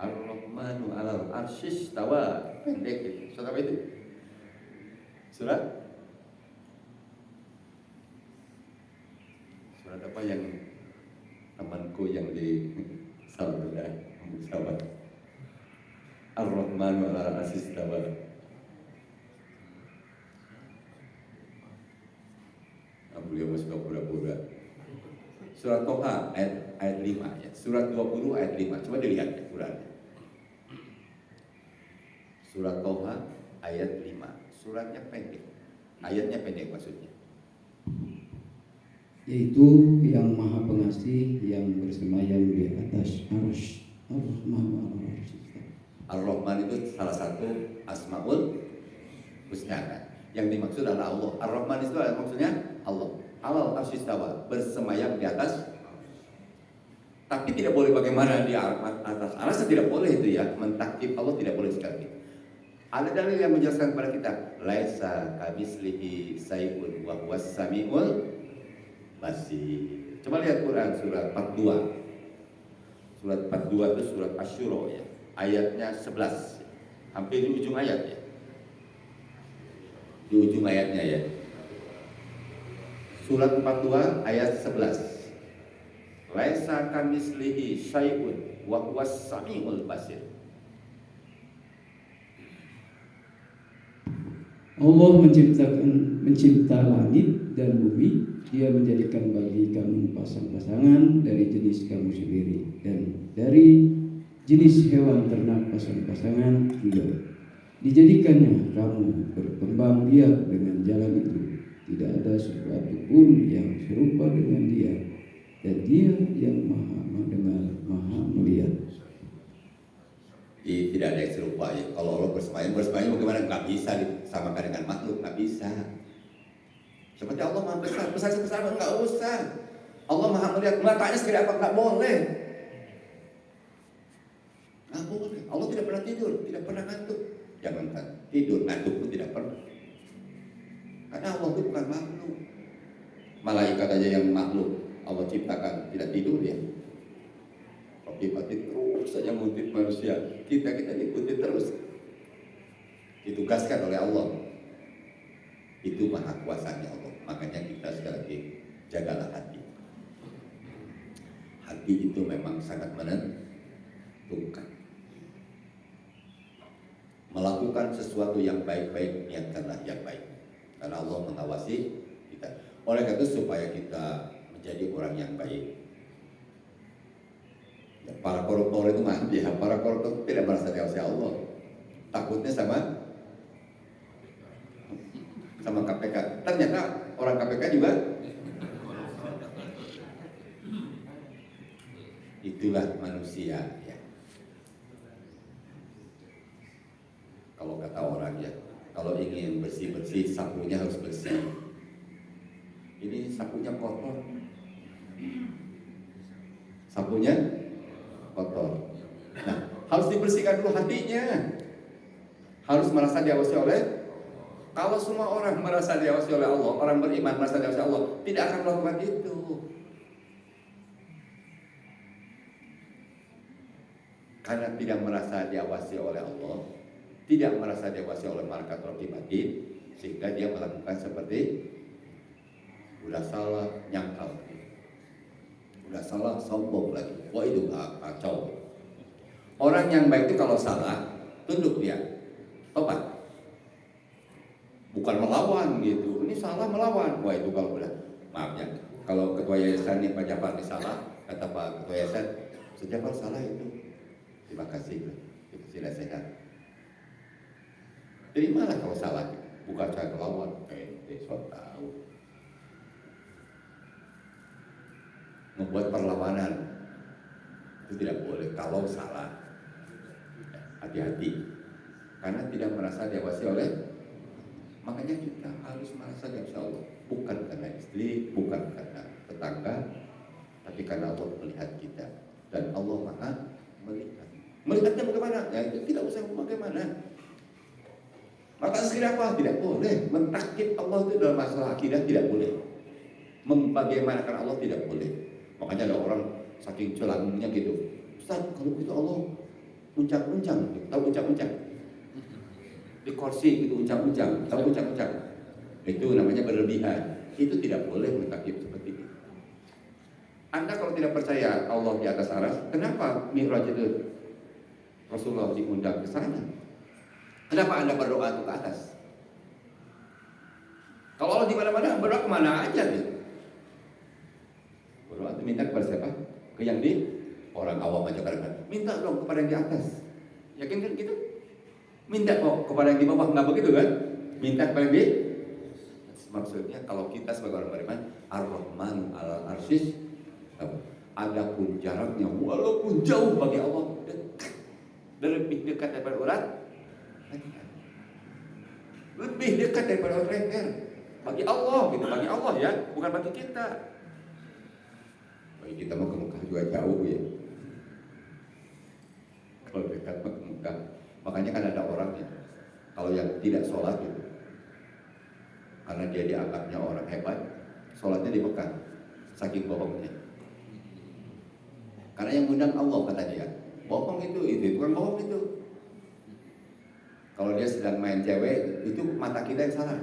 Ar-Rahmanu 'alal 'arsy istawa, pendek itu. Surat apa itu? Surat apa yang temanku yang di Salvador Musawa Ar-Rahmanu 'alal 'arsy istawa. Beliau masih pura-pura. Surat Toha ayat 5 ya. Surat 20 ayat 5. Coba dilihat ya Quran. Surat Toha ayat 5. Suratnya pendek. Ayatnya pendek maksudnya. Yaitu yang Maha Pengasih yang bersemayam di atas arsy. Ar-Rahmanu 'alal 'arsy istawa. Ar-Rahman itu salah satu Asmaul Husna kan? Yang dimaksud adalah Allah. Ar-Rahman itu adalah maksudnya Allah. Alal 'arsy istawa, bersemayam di atas. Tapi tidak boleh bagaimana di atas aras, tidak boleh itu ya. Mentakib Allah tidak boleh sekali. Ada dalil yang menjelaskan kepada kita, laisa kamitslihi syai'un wa huwas samiul basir. Coba lihat Quran surat 42. Surat 42 itu surat Asy-Syura ya. Ayatnya 11. Hampir di ujung ayat ya. Di ujung ayatnya ya. Surat 42 ayat 11. Laisa kamitslihi syai'un wa huwas samiul basir. Allah mencipta langit dan bumi. Dia menjadikan bagi kamu pasang-pasangan dari jenis kamu sendiri, dan dari jenis hewan ternak pasang-pasangan juga. Dijadikannya kamu berkembang biak dengan jalan itu. Tidak ada sesuatu pun yang serupa dengan dia, dan dia yang maha mendengar, maha melihat. Tidak ada yang serupa ya. Kalau Allah bersemayam bagaimana? Nggak bisa disamakan dengan makhluk, nggak bisa. Seperti Allah maha besar, besar nggak usah. Allah maha melihat, matanya segede apa, nggak boleh. Nggak boleh. Allah tidak pernah tidur, tidak pernah ngantuk. Jangankan tidur, ngantuk pun tidak pernah. Karena Allah itu bukan makhluk. Malaikat aja yang makhluk Allah ciptakan tidak tidur ya. Mati terus saja mengutip manusia. Kita diikuti terus. Ditugaskan oleh Allah. Itu maha kuasanya Allah. Makanya kita sekali lagi jagalah hati. Hati itu memang sangat menentukan. Melakukan sesuatu yang baik-baik, niatkanlah yang baik. Karena Allah mengawasi kita. Oleh karena itu supaya kita menjadi orang yang baik. Ya, para koruptor itu mati ya. Para koruptor tidak merasa diawasi Allah. Takutnya sama KPK. Ternyata orang KPK juga. Itulah manusia ya. Kalau kata orang ya, kalau ingin bersih-bersih, sapunya harus bersih. Ini sapunya kotor. Sapunya kotor. Nah, harus dibersihkan dulu hatinya. Harus merasa diawasi oleh. Kalau semua orang merasa diawasi oleh Allah, orang beriman merasa diawasi Allah, tidak akan melakukan itu. Karena tidak merasa diawasi oleh Allah, tidak merasa diawasi oleh malaikat raqib atid, sehingga dia melakukan seperti udah salah nyangkal, udah salah sombong lagi. Wah itu kacau. Orang yang baik itu kalau salah tunduk dia, tobat. Bukan melawan gitu. Ini salah melawan. Wah itu kalau udah, maaf ya. Kalau ketua yayasan ini Pak Jafar ini salah, kata Pak ketua yayasan, sejak salah itu. Terima kasih nasihat. Terimalah kalau salah, bukan saya melawan. So tahu. Membuat perlawanan itu tidak boleh kalau salah. Hati-hati. Karena tidak merasa diawasi oleh. Makanya kita harus merasa diawasi Allah. Bukan karena istri, bukan karena tetangga, tapi karena Allah melihat kita. Dan Allah maha melihat. Melihatnya bagaimana? Ya itu tidak usah bagaimana. Maka segera apa? Tidak boleh. Mentakib Allah itu dalam masalah akidah tidak boleh. Membagaimanakan Allah tidak boleh. Makanya ada orang saking celangnya gitu. Ustaz, kalau begitu Allah uncang-uncang. Tahu uncang-uncang? Di kursi gitu uncang-uncang, tahu uncang-uncang. Itu namanya berlebihan. Itu tidak boleh mentakib seperti itu. Anda kalau tidak percaya Allah di atas aras, kenapa Mi'raj itu Rasulullah diundang ke sana? Kenapa Anda berdoa itu ke atas? Kalau Allah di mana-mana, berdoa kemana aja gitu. Berdoa itu minta kepada siapa? Ke yang di orang awam aja kadang-kadang. Minta dong kepada yang di atas. Yakin kan gitu? Minta kok kepada yang di bawah, nggak begitu kan? Minta kepada yang di. Maksudnya kalau kita sebagai orang beriman, Ar-Rahman 'alal 'arsy Adapun jaraknya walaupun jauh bagi Allah dekat, dan lebih dekat daripada urat leher. Lebih dekat daripada urat leher bagi Allah gitu, bagi Allah ya, bukan bagi kita. Bagi kita mau ke Mekah juga jauh ya. Kalau dekat ke Mekah, makanya kan ada orang ya, kalau yang tidak sholat gitu, karena dia dianggapnya orang hebat, sholatnya di Mekah, saking bohongnya. Karena yang undang Allah kata dia, bohong itu bukan bohong itu. Kalau dia sedang main cewek, itu mata kita yang salah,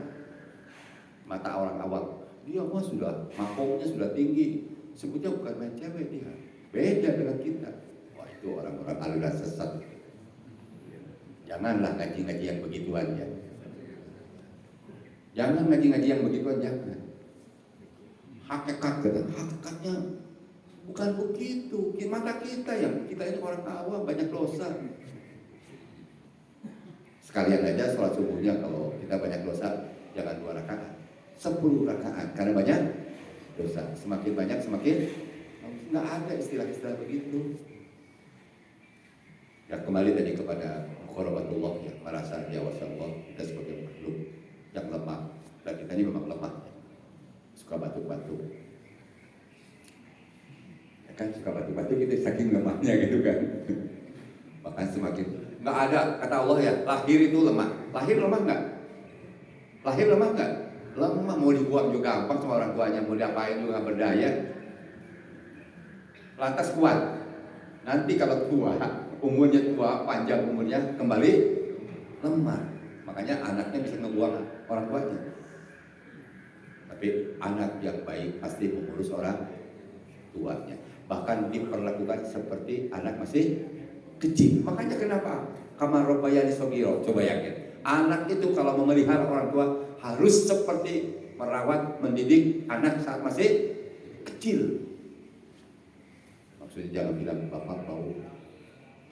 mata orang awam. Dia mah sudah makomnya sudah tinggi, sebutnya bukan main cewek dia, beda dengan kita. Wah itu orang-orang aliran sesat. Janganlah ngaji-ngaji yang begituan ya. Jangan ngaji-ngaji yang begituan, jangan. Hakikatnya bukan begitu. Mata kita ini orang awam, banyak dosa. Sekalian aja sholat subuhnya kalau kita banyak dosa, jangan 2 rakaat, 10 rakaat, karena banyak dosa. Semakin banyak semakin nggak ada istilah-istilah begitu. Ya kembali tadi kepada mukharabatullah ya, merasa diawasi Allah, kita sebagai makhluk yang lemah, dan kita ini memang lemah, suka batuk-batuk. Kan suka batuk-batuk gitu, saking lemahnya gitu kan. Bahkan semakin nggak ada, kata Allah ya, lahir itu lemah. Lahir lemah nggak? Lahir lemah nggak? Lemah, mau dibuang juga gampang sama orang tuanya, mau diapain juga nggak berdaya. Lantas kuat. Nanti kalau tua, umurnya tua, panjang umurnya, kembali lemah. Makanya anaknya bisa ngebuang orang tuanya. Tapi anak yang baik pasti mengurus orang tuanya. Bahkan diperlakukan seperti anak masih kecil. Makanya kenapa? Kamar robayani sogiro. Coba yakin. Anak itu kalau memelihara orang tua harus seperti merawat, mendidik anak saat masih kecil. Maksudnya jangan bilang bapak bau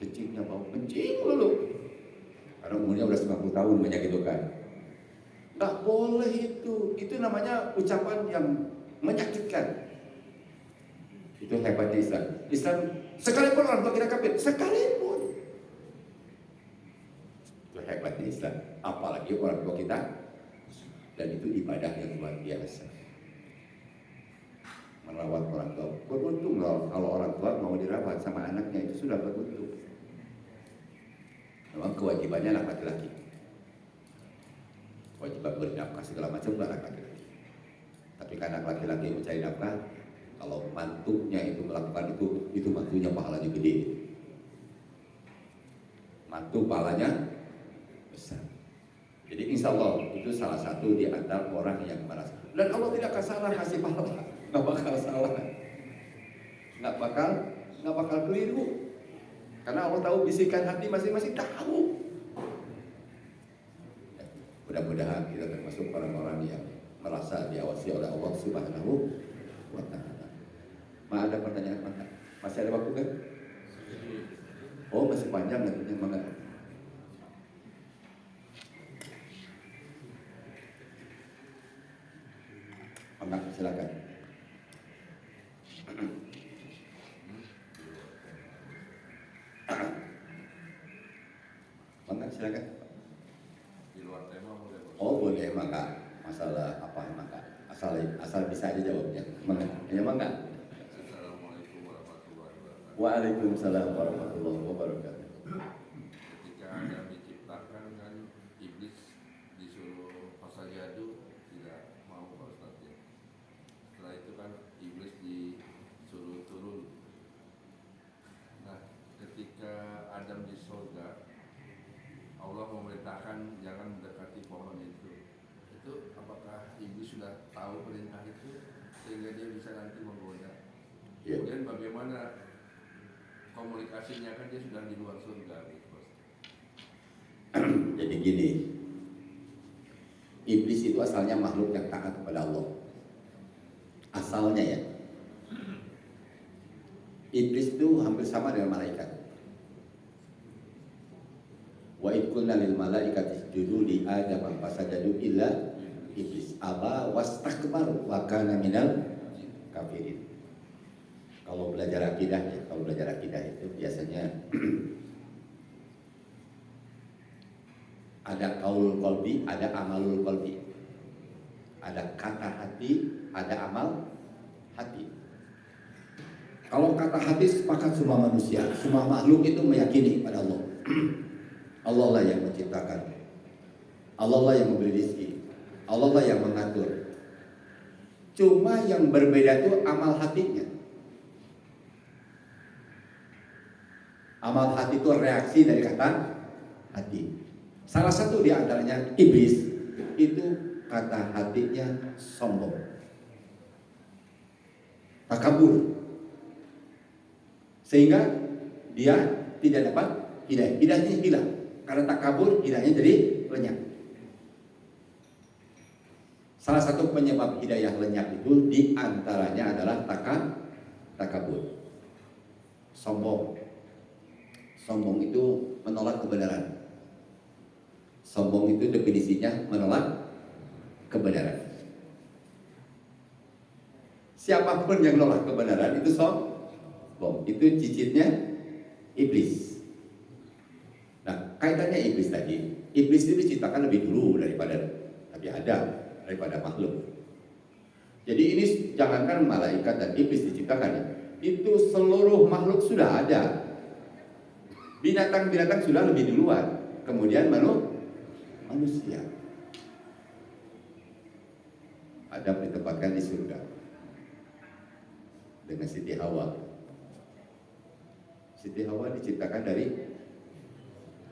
kencingnya bau kencing dulu. Karena umurnya udah 90 tahun banyak itu kan. Nggak boleh itu. Itu namanya ucapan yang menyakitkan. Itu hebatnya Islam. Islam sekalipun orang tua kita kafir, sekalipun. Itu hebatnya Islam. Apalagi orang tua kita. Dan itu ibadah yang luar biasa. Merawat orang tua. Beruntung kalau orang tua mau dirawat sama anaknya, itu sudah beruntung. Memang kewajibannya anak laki-laki. Kewajiban bernafkah segala macam anak laki-laki. Tapi karena laki-laki mencari nafkah, kalau mantunya itu melakukan itu mantunya pahalanya gede. Mantu pahalanya besar. Jadi insya Allah itu salah satu di antara orang yang merasa. Dan Allah tidak akan salah kasih pahala, nggak bakal salah, nggak bakal keliru. Karena Allah tahu bisikan hati masing-masing tahu. Mudah-mudahan kita termasuk orang-orang yang merasa diawasi oleh Allah Subhanahu wa Ta'ala. Ada pertanyaan mana? Masih ada waktu kan? Oh masih panjang nantinya mana? Mangga silakan. Mangga silakan. Di luar tema boleh. Oh boleh mangga. Masalah apa mangga? Asal bisa aja jawabnya. Mangga. Ya mangga. Assalamualaikum warahmatullahi wabarakatuh. Waalaikumsalam warahmatullahi wabarakatuh. Ketika Adam diciptakan kan iblis disuruh fasajadu tidak mau Pak Ustaz ya. Setelah itu kan iblis disuruh turun. Nah, ketika Adam di surga, Allah memerintahkan jangan mendekati pohon itu. Itu apakah iblis sudah tahu perintah itu sehingga dia bisa nanti menggoda? Ya. Kemudian bagaimana komunikasinya, kan dia sudah di luar surga gitu. Jadi gini, iblis itu asalnya makhluk yang taat kepada Allah. Asalnya ya. Iblis itu hampir sama dengan malaikat. Wa id qulna lil malaikati isjudu li Adam fasajadu illa iblis aba wastakbar wa kana minal kafirin. Kalau belajar akidah itu biasanya ada qaulul qalbi, ada amalul qalbi. Ada kata hati, ada amal hati. Kalau kata hati sepakat semua manusia, semua makhluk itu meyakini pada Allah. Allah lah yang menciptakan, Allah lah yang memberi rezeki, Allah lah yang mengatur. Cuma yang berbeda itu amal hatinya. Amal hati itu reaksi dari kata hati. Salah satu di antaranya iblis itu kata hatinya sombong, takabur, sehingga dia tidak dapat hidayah. Hidayahnya hilang karena takabur, hidayahnya jadi lenyap. Salah satu penyebab hidayah lenyap itu di antaranya adalah takabur, sombong. Sombong itu menolak kebenaran. Sombong itu definisinya menolak kebenaran. Siapapun yang menolak kebenaran itu sombong. Itu cicitnya iblis. Nah, kaitannya iblis tadi. Iblis itu diciptakan lebih dulu daripada Nabi Adam, daripada makhluk. Jadi ini jangankan malaikat dan iblis diciptakan, itu seluruh makhluk sudah ada. Binatang-binatang sudah lebih duluan, kemudian manusia. Adam ditempatkan di surga dengan Siti Hawa. Siti Hawa diciptakan dari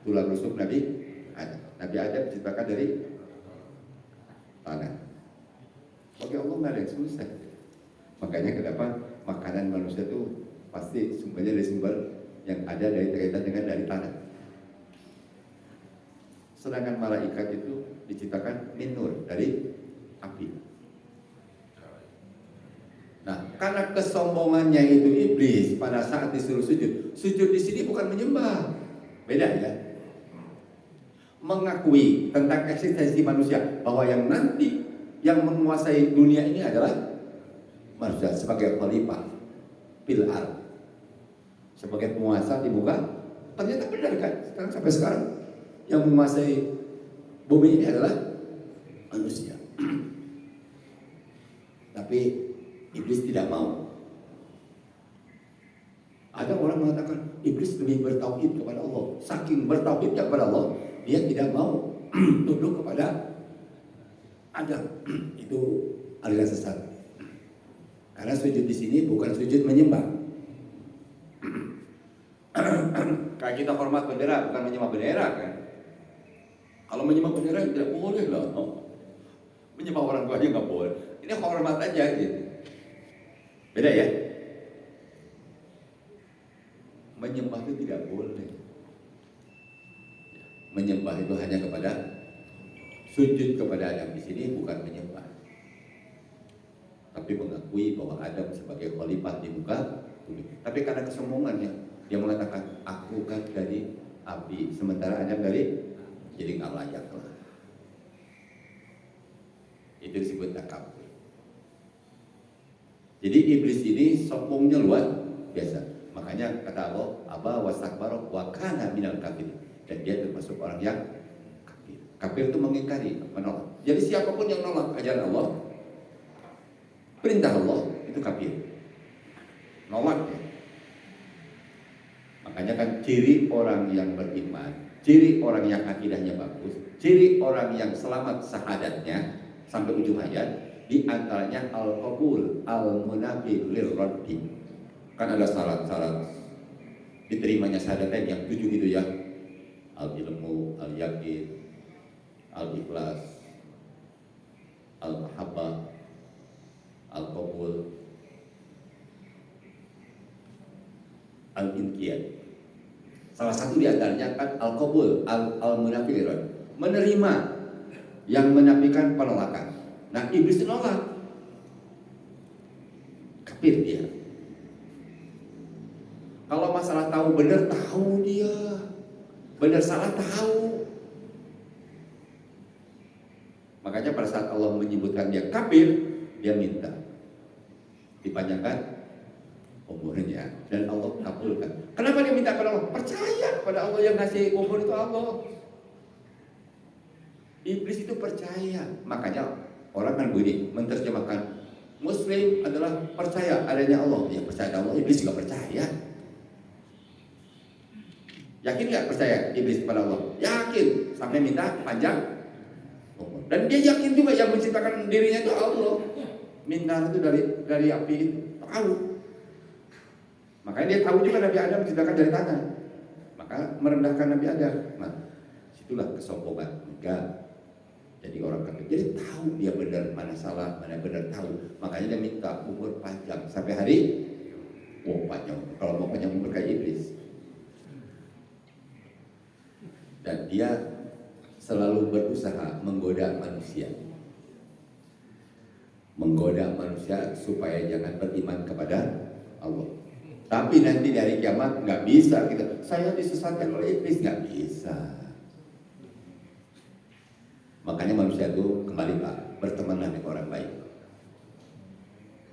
tulang rusuk Nabi Adam. Nabi Adam diciptakan dari tanah. Bagi Allah nggak ada yang susah. Makanya kenapa makanan manusia itu pasti sumbernya dari sumber yang ada dari kaitan dengan dari tanah. Sedangkan malaikat itu diciptakan min nur, dari api. Nah, karena kesombongannya itu iblis pada saat disuruh sujud. Sujud di sini bukan menyembah, beda ya. Mengakui tentang eksistensi manusia, bahwa yang nanti yang menguasai dunia ini adalah manusia sebagai khalifah fil ardh, sebagai penguasa di muka. Ternyata benar kan? Sampai sekarang yang menguasai bumi ini adalah manusia. Tapi iblis tidak mau. Ada orang mengatakan iblis lebih bertauhid kepada Allah. Saking bertauhidnya kepada Allah, dia tidak mau tunduk kepada Adam. Itu aliran sesat. Karena sujud di sini bukan sujud menyembah. Kayak kita hormat bendera, bukan menyembah bendera kan? Kalau menyembah bendera tidak boleh lah. Menyembah orang tua aja nggak boleh. Ini hormat aja gitu. Beda ya? Menyembah itu tidak boleh. Menyembah itu hanya kepada sujud kepada Adam di sini bukan menyembah, tapi mengakui bahwa Adam sebagai khalifah di muka bumi. Tapi karena kesombongannya, dia mengatakan aku kan dari api, sementara Adam dari, jadi nggak layak lah. Itu disebut takabur. Jadi iblis ini sombongnya luar biasa. Makanya kata Allah, aba wastakbara wa kana minal kafirin. Dan dia termasuk orang yang kafir. Kafir itu mengingkari, menolak. Jadi siapapun yang menolak ajaran Allah, perintah Allah, itu kafir. Nolak ya. Makanya kan ciri orang yang beriman, ciri orang yang akidahnya bagus, ciri orang yang selamat syahadatnya sampai ujung hayat, di antaranya al-qabul, al-munafi lirraddi. Kan ada syarat-syarat diterimanya syahadat yang 7 itu ya. Al-ilmu, al-yakin, al-ikhlas, al-mahabbah, al-qabul, al-inqiyad. Salah satu di antaranya kan al-qabul, al-munafi lirraddi, menerima yang menafikan penolakan. Nah, iblis nolak. Kafir dia. Kalau masalah tahu benar, tahu dia. Benar salah tahu. Makanya pada saat Allah menyebutkan dia kafir, dia minta dipanjangkan umurnya. dan Allah kabulkan. Kenapa dia minta kepada Allah? Percaya kepada Allah yang ngasih umur itu Allah. Iblis itu percaya. Makanya orang kan begini menerjemahkan Muslim adalah percaya adanya Allah. Ya percaya Allah, iblis juga percaya. Yakin nggak percaya iblis kepada Allah? Yakin, sampai minta panjang umur. Dan dia yakin juga yang menciptakan dirinya itu Allah. Minta itu dari api itu, tahu. Makanya dia tahu juga Nabi Adam menciptakan dari tanah. Maka merendahkan Nabi Adam. Nah, situlah kesombongan. Enggak. Jadi orang kafir. Jadi tahu dia benar mana salah, mana benar tahu. Makanya dia minta umur panjang sampai hari. Panjang. Kalau mau panjang umur kayak iblis. Dan dia selalu berusaha menggoda manusia. Menggoda manusia supaya jangan beriman kepada Allah. Tapi nanti di hari kiamat nggak bisa kita. Saya disesatkan oleh iblis, nggak bisa. Makanya manusia itu kembali Pak, bertemanlah dengan orang baik.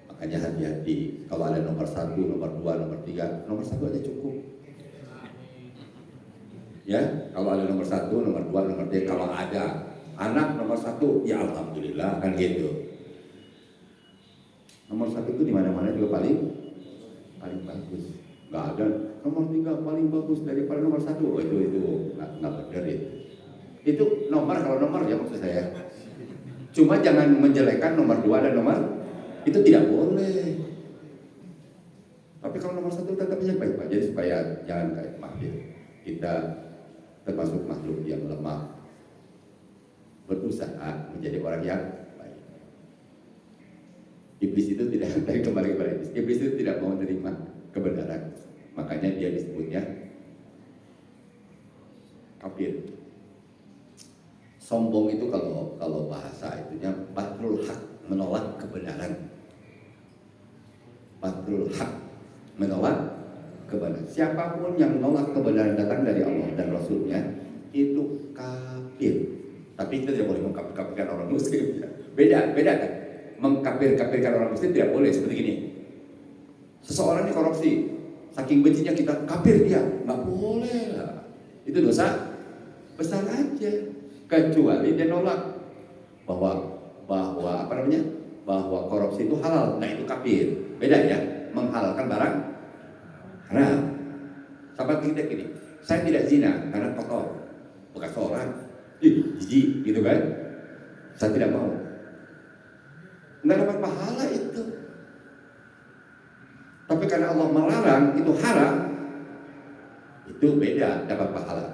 Makanya hati-hati. Kalau ada nomor 1, nomor 2, nomor 3, nomor 1 aja cukup. Ya, kalau ada nomor 1, nomor 2, nomor 3, kalau ada anak nomor 1, ya alhamdulillah kan gitu. Nomor 1 itu di mana-mana juga paling bagus. Nggak ada nomor 3 paling bagus daripada nomor 1. Oh itu nggak benar itu. Itu nomor, kalau nomor ya maksud saya. Cuma jangan menjelekkan nomor 2 dan nomor itu tidak boleh. Tapi kalau nomor 1 tetap aja baik Pak. Jadi supaya jangan kayak makhluk. Kita termasuk makhluk yang lemah, berusaha menjadi orang yang baik. Iblis itu tidak dari kembali kepada iblis. Iblis itu tidak mau menerima kebenaran. Makanya dia disebutnya kafir. Sombong itu kalau bahasa itunya batrul hak, menolak kebenaran. Batrul hak, menolak kebenaran. Siapapun yang menolak kebenaran datang dari Allah dan Rasulnya itu kafir. Tapi kita tidak boleh mengkafirkan orang Muslim. Beda kan? Mengkafirkan orang Muslim tidak boleh seperti gini. Seseorang ini korupsi, saking bencinya kita kafir dia, nggak boleh lah. Itu dosa besar aja. Kecuali dia nolak bahwa bahwa korupsi itu halal, nah itu kafir. Beda ya, menghalalkan barang haram. Sama kita gini, saya tidak zina karena kotor, bekas orang, jijik gitu kan. Saya tidak mau, nggak dapat pahala itu. Tapi karena Allah melarang itu haram, itu beda, dapat pahala.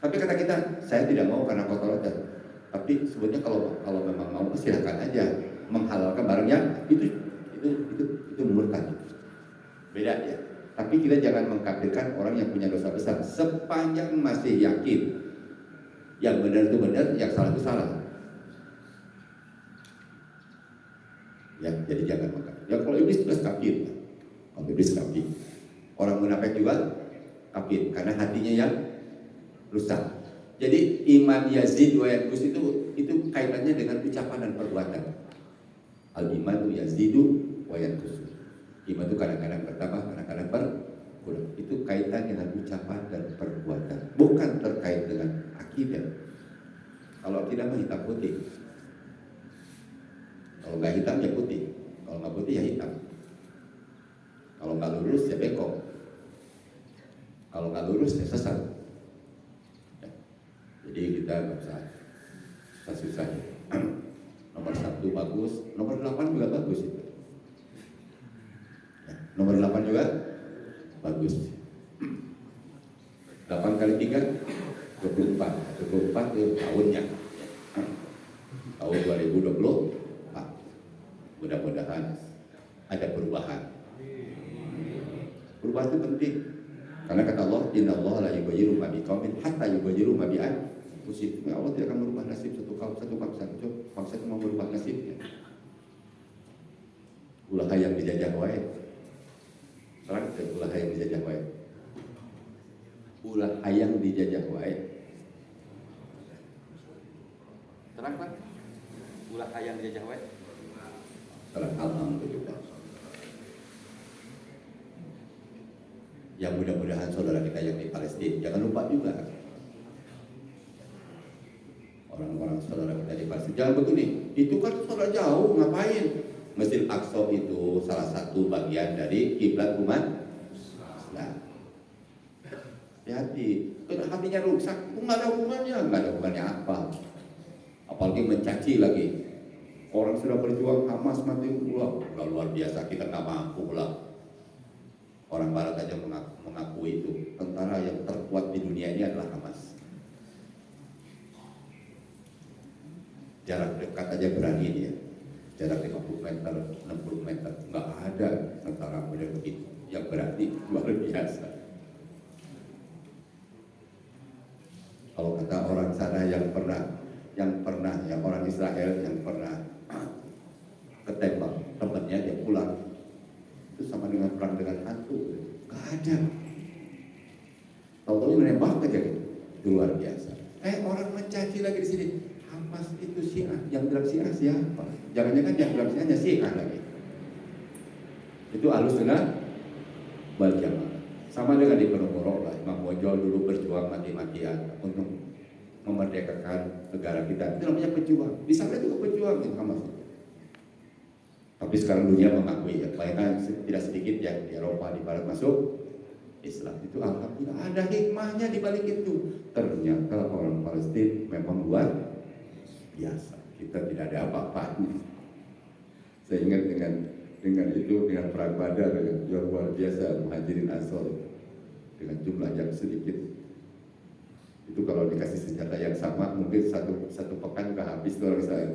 Tapi kata kita, saya tidak mau karena kotor aja. Tapi sebetulnya kalau memang mau silakan aja menghalalkan barangnya itu murtad. Beda ya. Tapi kita jangan mengkafirkan orang yang punya dosa besar sepanjang masih yakin yang benar itu benar, yang salah itu salah. Ya, jadi jangan mengkafir. Ya kalau iblis jelas kafir. Kalau iblis kafir. Orang munafik juga kafir karena hatinya yang rusak. Jadi iman yazid wa yanqus itu kaitannya dengan ucapan dan perbuatan. Al imanu yazidu wa yanqus. Iman itu kadang-kadang bertambah, kadang-kadang berkurang. Itu kaitan dengan ucapan dan perbuatan, bukan terkait dengan akidah. Kalau akidah mah hitam putih. Kalau nggak hitam ya putih. Kalau nggak putih ya hitam. Kalau nggak lurus ya bengkok. Kalau nggak lurus ya sesat. Jadi kita nggak usah susah-susah. Nomor 1 bagus, nomor 8 juga bagus itu. Ya, nomor 8 juga bagus. 8 kali 3 24. 24 itu tahunnya. Tahun 2024. Mudah-mudahan ada perubahan. Perubahan itu penting. Karena kata Allah, innallaha la yughayyiru ma biqaumin hatta yughayyiru ma bi anfusihim. Allah tidak akan merubah nasib satu bangsa itu mau merubah nasibnya. Ulah hayang dijajah wae. Terang ulah hayang dijajah wae. Ulah hayang dijajah wae. Terang Pak? Ulah hayang dijajah wae. Terang alhamdulillah. yang mudah-mudahan saudara kita yang di Palestina jangan lupa juga orang-orang saudara kita di Palestina. Jangan begini, itu kan saudara jauh, ngapain? Masjid Aqsa itu salah satu bagian dari kiblat umat Islam. Hati-hati, hatinya rusak, nggak ada hubungannya apa? Apalagi mencaci lagi. Orang sudah berjuang, Hamas mati pula, luar biasa, kita nggak mampu lah. Orang Barat aja mengaku itu tentara yang terkuat di dunia ini adalah Hamas. Jarak dekat aja berani dia, jarak 50 meter, 60 meter, nggak ada tentara model begitu yang berani, luar biasa. Kalau kata orang sana yang orang Israel yang pernah ketembak temannya, dia pulang, itu sama dengan perang dengan hantu, nggak ada. Tahu-tahu menembak aja gitu, itu luar biasa. Orang mencaci lagi di sini. Hamas itu Syiah, yang bilang Syiah siapa? Jangan-jangan yang bilang Syiahnya Syiah lagi. Itu Ahlussunnah wal Jamaah. Sama dengan di Ponorogo lah, Imam Bonjol dulu berjuang mati-matian untuk memerdekakan negara kita. Itu namanya pejuang. Di sana juga pejuang di Hamas. Tapi sekarang dunia mengakui ya, bahkan tidak sedikit yang di Eropa, di Barat masuk Islam. Itu alhamdulillah ada hikmahnya di balik itu. Ternyata orang Palestina memang luar biasa. Kita tidak ada apa-apanya. Saya ingat dengan itu, dengan perang Badar yang luar biasa, Muhajirin Ansor dengan jumlah yang sedikit. Itu kalau dikasih senjata yang sama mungkin satu pekan nggak habis tuh orang Israel.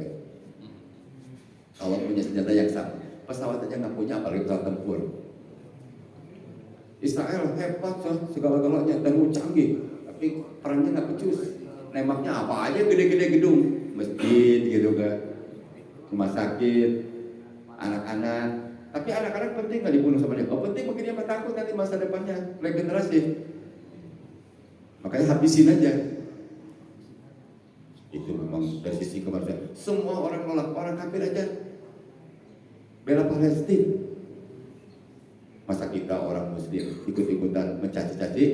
Kalau punya senjata yang sama, pesawat aja nggak punya, apalagi pesawat tempur. Israel hebat segala-galanya dan canggih, tapi perangnya nggak becus. Nembaknya apa aja, gede-gede gedung, masjid gitu kan, rumah sakit, anak-anak. Tapi anak-anak penting nggak dibunuh sama dia. Penting mungkin dia takut nanti masa depannya regenerasi. Makanya habisin aja. Itu memang dari sisi kemanusiaan. Semua orang nolak, orang kafir aja bela Palestina. Masa kita orang Muslim ikut-ikutan mencaci-caci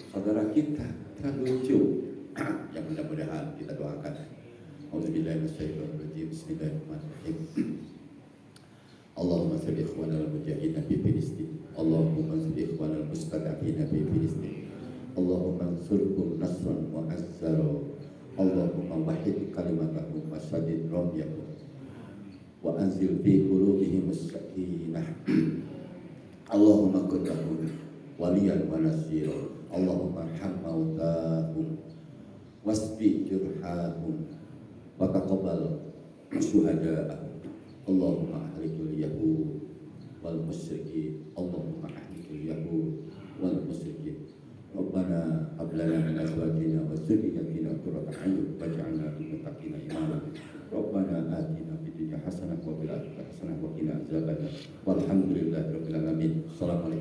saudara kita? Kan lucu. Yang mudah-mudahan kita doakan. Auzubillahi minasyaitonirrajim. Bismillahirrahmanirrahim. Allahumma salli ikhwanal mujahidin fi Filistin. Allahumma salli ikhwanal mustad'afin fi Filistin. Allahumma ansurhum nasran wa azzara. Allahumma wahid kalimatahum wa sadid ramyahum wa anzil fi qulubihim as-sakinah. Allahumma kun lahum waliyan wa nasira. Allahumma arham mautahum wasbi jurhahum wa taqabbal syuhada'ahum. Allahumma ahlikul yahud wal musyrikin. Allahumma ahlikul yahud wal musyrikin. Rabbana hab lana min azwajina wa dhurriyyatina qurrata a'yun waj'alna lil muttaqina imama. Rabbana atina fid dunya hasanah wa fil akhirati hasanah wa qina adzabannar. Walhamdulillahi rabbil alamin. Assalamualaikum.